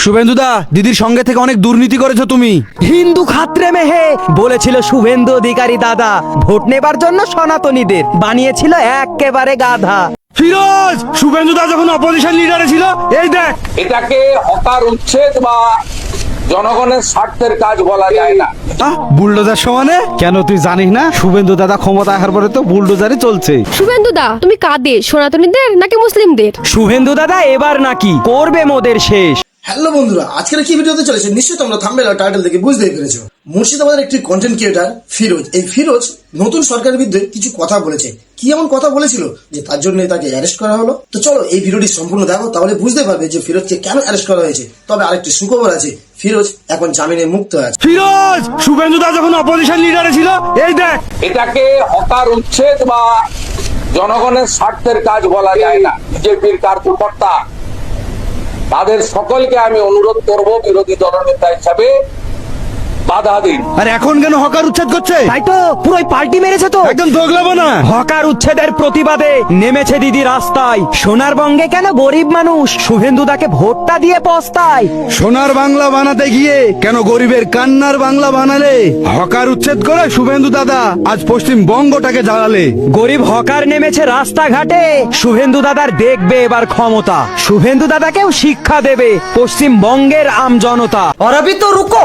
শুভেন্দুদা, দিদির সঙ্গে থেকে অনেক দুর্নীতি করেছো তুমি। হিন্দু খাত্রে মেহে বলেছিল শুভেন্দু অধিকারী দাদা, ভোট নেবার জন্য সনাতনীদের বানিয়েছিল একেবারে গাধা। ফিরোজ, শুভেন্দুদা যখন অপোজিশন লিডারে ছিল, এই দেখ। এটাকে হকার উচ্ছেদ বা জনগণের স্বার্থের কাজ বলা যায় না। বুলডোজার সমানে। কেন তুই জানিস না শুভেন্দু দাদা ক্ষমতা আসার পরে তো বুলডোজারই চলছে। শুভেন্দু দা, তুমি কাদের, সনাতনীদের নাকি মুসলিমদের? শুভেন্দু দাদা এবার নাকি করবে মোদের শেষ। হ্যালো বন্ধুরা, আজকের কি ভিডিওতে চলেছে নিশ্চয়ই তোমরা থাম্বনেল আর টাইটেল দেখে বুঝতেই পেরেছো। মুর্শিদাবাদের একটি কন্টেন্ট ক্রিয়েটার ফিরোজ, এই ফিরোজ নতুন সরকারের বিরুদ্ধে কিছু কথা বলেছে। কি এমন কথা বলেছিল যে তার জন্য তাকে অ্যারেস্ট করা হলো? তো চলো এই ভিডিওটি সম্পূর্ণ দেখো, তাহলে বুঝতে পারবে যে ফিরোজকে কেন অ্যারেস্ট করা হয়েছে। তবে আরেকটি সুখবর আছে, ফিরোজ এখন জামিনে মুক্ত আছে। ফিরোজ, শুভেন্দুদা যখন অপোজিশন লিডারে ছিল, এই দেখ। এটাকে হকার উচ্ছেদ বা জনগণের স্বার্থের কাজ বলা যায় না। বিজেপির কার্যকর্তা তাদের সকলকে আমি অনুরোধ করব, বিরোধী দলনেতা হিসাবে বাধা দিন। আর এখন কেন হকার উচ্ছেদ করছে? তাই তো পুরোই পাল্টি মেরেছে তো। একদম দোগলাবো না। হকার উচ্ছেদের প্রতিবাদে নেমেছে দিদি রাস্তায়। সোনার বঙ্গে কেন গরিব মানুষ শুভেন্দুদাকে ভোটটা দিয়ে পস্তায়? সোনার বাংলা বানাতে গিয়ে কেন গরিবের কান্নার বাংলা বানালে? হকার উচ্ছেদ করে শুভেন্দু দাদা আজ পশ্চিমবঙ্গটাকে জ্বালালে। গরিব হকার নেমেছে রাস্তাঘাটে, শুভেন্দু দাদার দেখবে এবার ক্ষমতা। শুভেন্দু দাদাকেও শিক্ষা দেবে পশ্চিমবঙ্গের আম জনতা। और अभी तो रुको,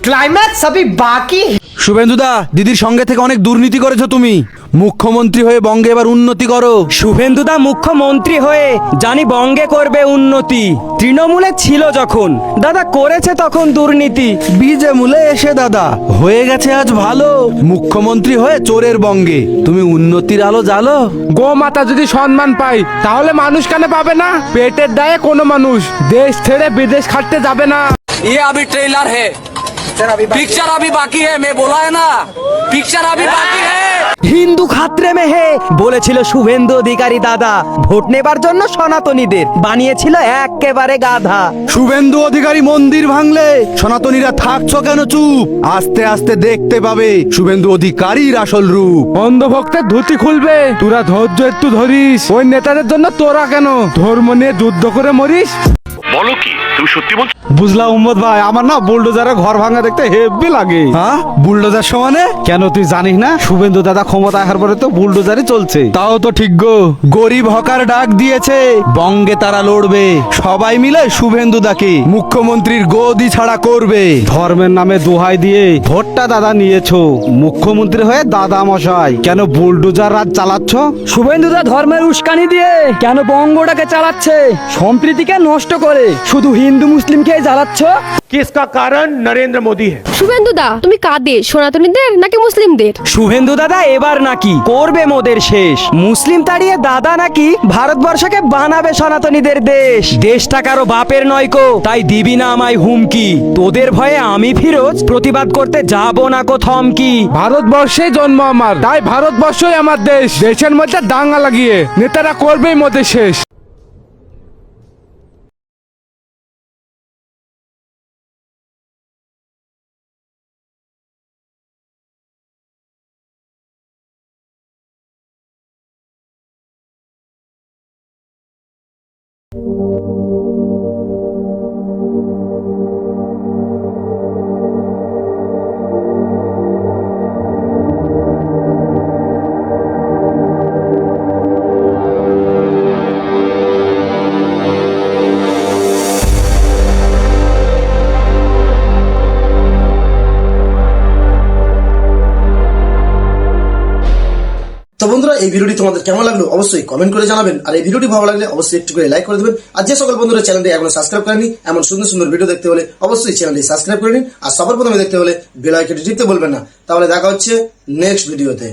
क्लाइमैक्स अभी बाकी है। শুভেন্দুদা, দিদির সঙ্গে থেকে অনেক দুর্নীতি করেছো তুমি। মুখ্যমন্ত্রী হয়ে বঙ্গে এবার উন্নতি করো। শুভেন্দুদা মুখ্যমন্ত্রী হয়ে জানি বঙ্গে করবে উন্নতি। তৃণমূলে ছিল যখন দাদা করেছে তখন দুর্নীতি। বিজে মূলে এসে দাদা হয়ে গেছে আজ ভালো। মুখ্যমন্ত্রী হয়ে চোরের বঙ্গে তুমি উন্নতির আলো জ্বালো। গো মাতা যদি সম্মান পাই তাহলে মানুষ কেন পাবে না? পেটের দায়ে কোনো মানুষ দেশ ছেড়ে বিদেশ খাটতে যাবে না। ये अभी ट्रेलर है, पिक्चर अभी बाकी है। मैं बोला है ना, पिक्चर अभी बाकी है। হিন্দু খাত্রে মেহে বলেছিল শুভেন্দু অধিকারী দাদা, ভোট নেবার জন্য সনাতনীদের বানিয়েছিল একেবারে গাধা। শুভেন্দু অধিকারী মন্দির ভাঙলে সনাতনীরা থাকছো কেন চুপ? আস্তে আস্তে দেখতে পাবে শুভেন্দু অধিকারীর আসল রূপ। অন্ধভক্তের ধুতি খুলবে, তোরা ধৈর্য একটু ধরিস। ওই নেতাদের জন্য তোরা কেন ধর্ম নিয়ে যুদ্ধ করে মরিস? বলো কি, তুমি সত্যি বলছো? বুঝলাম উম্মত ভাই, আমার না বুলডোজারে ঘর ভাঙা দেখতে হেব্বি লাগে। বুলডোজার সমানে। কেন তুই জানিস না শুভেন্দু দাদা ক্ষমতা আসার পরে তো বুলডোজারই চলছে। তাও তো ঠিক গো। গরিব হকার ডাক দিয়েছে, বঙ্গে তারা লড়বে। সবাই মিলে শুভেন্দুদাকে মুখ্যমন্ত্রীর গদি ছাড়া করবে। ধর্মের নামে দোহাই দিয়ে ভোটটা দাদা নিয়েছো, মুখ্যমন্ত্রী হয়ে দাদা মশাই কেন বুলডোজার রাজ চালাচ্ছ? শুভেন্দুদা ধর্মের উস্কানি দিয়ে কেন বঙ্গটাকে চালাচ্ছে? সম্প্রীতিকে নষ্ট করে শুধু হিন্দু মুসলিমকে জ্বালাচ্ছ। किसका कारण नरेंद्र मोदी है। শুভেন্দু দা, তুমি কাদের, সনাতনীদের নাকি মুসলিমদের? শুভেন্দু দাদা এবার নাকি করবে মোদের শেষ। মুসলিম তাড়িয়ে দাদা নাকি ভারতবর্ষকে বানাবে সনাতনীদের দেশ। দেশটা কারো বাপের নয়কো, তাই দিবি না আমায় হুমকি। তোদের ভয়ে আমি ফিরোজ প্রতিবাদ করতে যাব না কো থমকি। ভারতবর্ষে জন্ম আমার, তাই ভারতবর্ষই আমার দেশ। দেশের মধ্যে দাঙ্গা লাগিয়ে নেতারা করবেই মোদের শেষ। তো বন্ধুরা, এই ভিডিওটি তোমাদের কেমন লাগলো অবশ্যই কমেন্ট করে জানাবেন। আর এই ভিডিওটি ভালো লাগলে অবশ্যই একটু করে লাইক করে দেবেন। আর যে সকল বন্ধুরা চ্যানেলটি এখনো সাবস্ক্রাইব করেনি, এমন সুন্দর সুন্দর ভিডিও দেখতে হলে অবশ্যই চ্যানেলটি সাবস্ক্রাইব করে নিন। আর সবার প্রথমে দেখতে হলে বেল আইকনটি টিপতে বলবেন না। তাহলে দেখা হচ্ছে নেক্সট ভিডিওতে।